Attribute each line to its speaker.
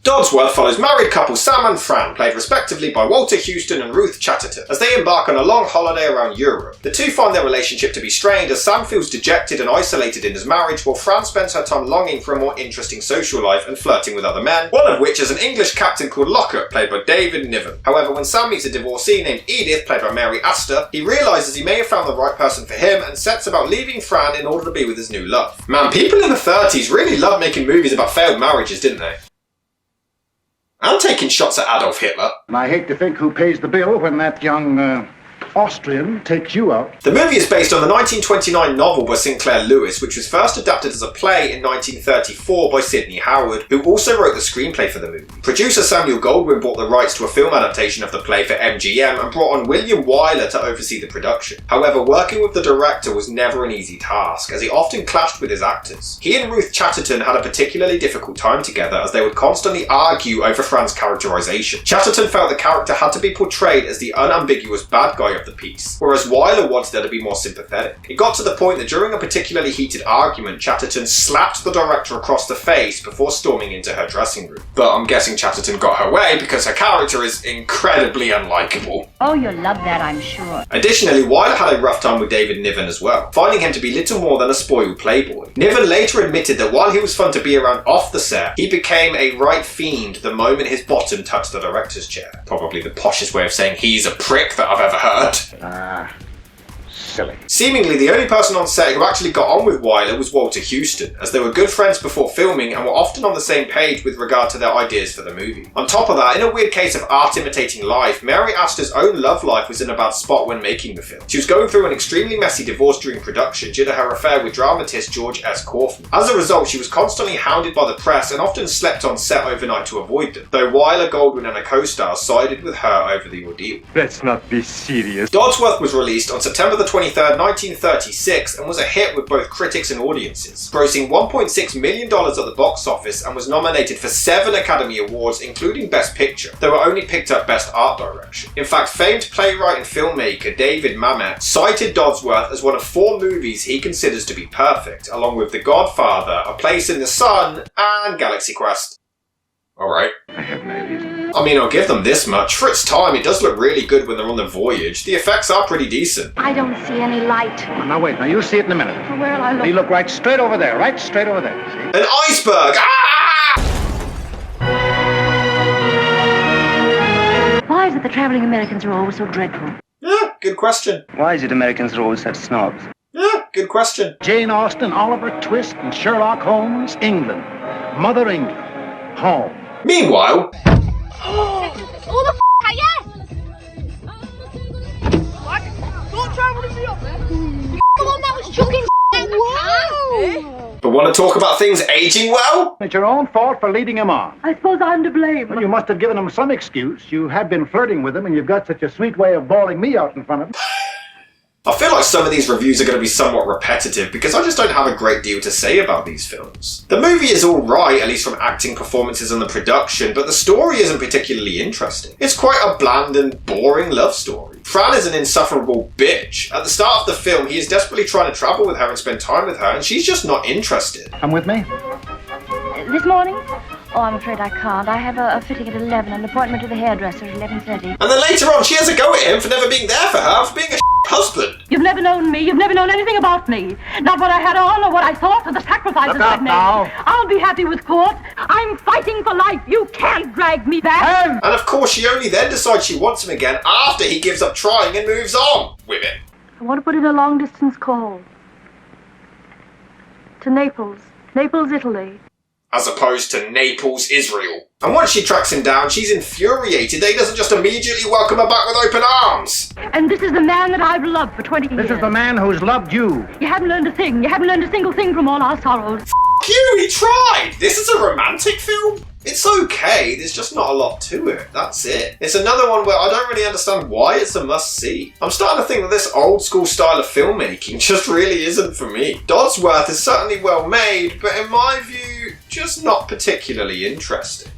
Speaker 1: Dodsworth follows married couple Sam and Fran, played respectively by Walter Huston and Ruth Chatterton, as they embark on a long holiday around Europe. The two find their relationship to be strained as Sam feels dejected and isolated in his marriage, while Fran spends her time longing for a more interesting social life and flirting with other men, one of which is an English captain called Lockhart, played by David Niven. However, when Sam meets a divorcee named Edith, played by Mary Astor, he realises he may have found the right person for him and sets about leaving Fran in order to be with his new love. Man, people in the 30s really loved making movies about failed marriages, didn't they? I'm taking shots at Adolf Hitler.
Speaker 2: And I hate to think who pays the bill when that young Austrian takes you out.
Speaker 1: The movie is based on the 1929 novel by Sinclair Lewis, which was first adapted as a play in 1934 by Sidney Howard, who also wrote the screenplay for the movie. Producer Samuel Goldwyn bought the rights to a film adaptation of the play for MGM and brought on William Wyler to oversee the production. However, working with the director was never an easy task, as he often clashed with his actors. He and Ruth Chatterton had a particularly difficult time together, as they would constantly argue over Fran's characterization. Chatterton felt the character had to be portrayed as the unambiguous bad guy of the piece, whereas Wyler wanted her to be more sympathetic. It got to the point that during a particularly heated argument, Chatterton slapped the director across the face before storming into her dressing room. But I'm guessing Chatterton got her way because her character is incredibly unlikable.
Speaker 3: Oh, you'll love that, I'm sure.
Speaker 1: Additionally, Wyler had a rough time with David Niven as well, finding him to be little more than a spoiled playboy. Niven later admitted that while he was fun to be around off the set, he became a right fiend the moment his bottom touched the director's chair. Probably the poshest way of saying he's a prick that I've ever heard.
Speaker 2: Silly.
Speaker 1: Seemingly the only person on set who actually got on with Wyler was Walter Huston, as they were good friends before filming and were often on the same page with regard to their ideas for the movie. On top of that, in a weird case of art imitating life, Mary Astor's own love life was in a bad spot when making the film. She was going through an extremely messy divorce during production due to her affair with dramatist George S. Kaufman. As a result, she was constantly hounded by the press and often slept on set overnight to avoid them, though Wyler, Goldwyn and a co-star sided with her over the ordeal.
Speaker 4: Let's not be serious.
Speaker 1: Dodsworth was released on September the 23rd, 1936 and was a hit with both critics and audiences, grossing $1.6 million at the box office and was nominated for 7 Academy Awards including Best Picture, though it only picked up Best Art Direction. In fact, famed playwright and filmmaker David Mamet cited Dodsworth as one of 4 movies he considers to be perfect, along with The Godfather, A Place in the Sun and Galaxy Quest. Alright.
Speaker 2: I have no reason.
Speaker 1: I mean, I'll give them this much. For its time, it does look really good when they're on the voyage. The effects are pretty decent.
Speaker 3: I don't see any light.
Speaker 2: Oh, now wait, now you'll see it in a minute.
Speaker 3: Where'll I look?
Speaker 2: You look right straight over there, see?
Speaker 1: An iceberg! Ah!
Speaker 3: Why is it the traveling Americans are always so dreadful?
Speaker 1: Yeah, good question.
Speaker 4: Why is it Americans are always such snobs?
Speaker 1: Yeah, good question.
Speaker 2: Jane Austen, Oliver Twist, and Sherlock Holmes, England. Mother England. Home.
Speaker 1: Meanwhile,
Speaker 3: Oh, the yes!
Speaker 5: What? Don't try to me up, man.
Speaker 3: The one that was chugging down the car.
Speaker 1: but want to talk about things aging well?
Speaker 2: It's your own fault for leading him on.
Speaker 3: I suppose I'm to blame.
Speaker 2: Well, you must have given him some excuse. You have been flirting with him, and you've got such a sweet way of bawling me out in front of him.
Speaker 1: I feel like some of these reviews are going to be somewhat repetitive because I just don't have a great deal to say about these films. The movie is alright, at least from acting, performances and the production, but the story isn't particularly interesting. It's quite a bland and boring love story. Fran is an insufferable bitch. At the start of the film, he is desperately trying to travel with her and spend time with her, and she's just not interested.
Speaker 2: Come with me.
Speaker 3: This morning? Oh, I'm afraid I can't. I have a fitting at 11, an appointment with the hairdresser at 11:30.
Speaker 1: And then later on, she has a go at him for never being there for her, for being a husband.
Speaker 6: You've never known me. You've never known anything about me. Not what I had on or what I thought or the sacrifices
Speaker 2: Look out
Speaker 6: I've made.
Speaker 2: now.
Speaker 6: I'll be happy with court. I'm fighting for life. You can't drag me back.
Speaker 1: And of course, she only then decides she wants him again after he gives up trying and moves on with him.
Speaker 6: I want to put in a long-distance call. To Naples. Naples, Italy.
Speaker 1: As opposed to Naples, Israel. And once she tracks him down, she's infuriated that he doesn't just immediately welcome her back with open arms.
Speaker 6: And this is the man that I've loved for 20 years.
Speaker 2: This is the man who's loved you.
Speaker 6: You haven't learned a thing. You haven't learned a single thing from all our sorrows.
Speaker 1: F you, he tried! This is a romantic film? It's okay, there's just not a lot to it, that's it. It's another one where I don't really understand why it's a must-see. I'm starting to think that this old-school style of filmmaking just really isn't for me. Dodsworth is certainly well made, but in my view, just not particularly interesting.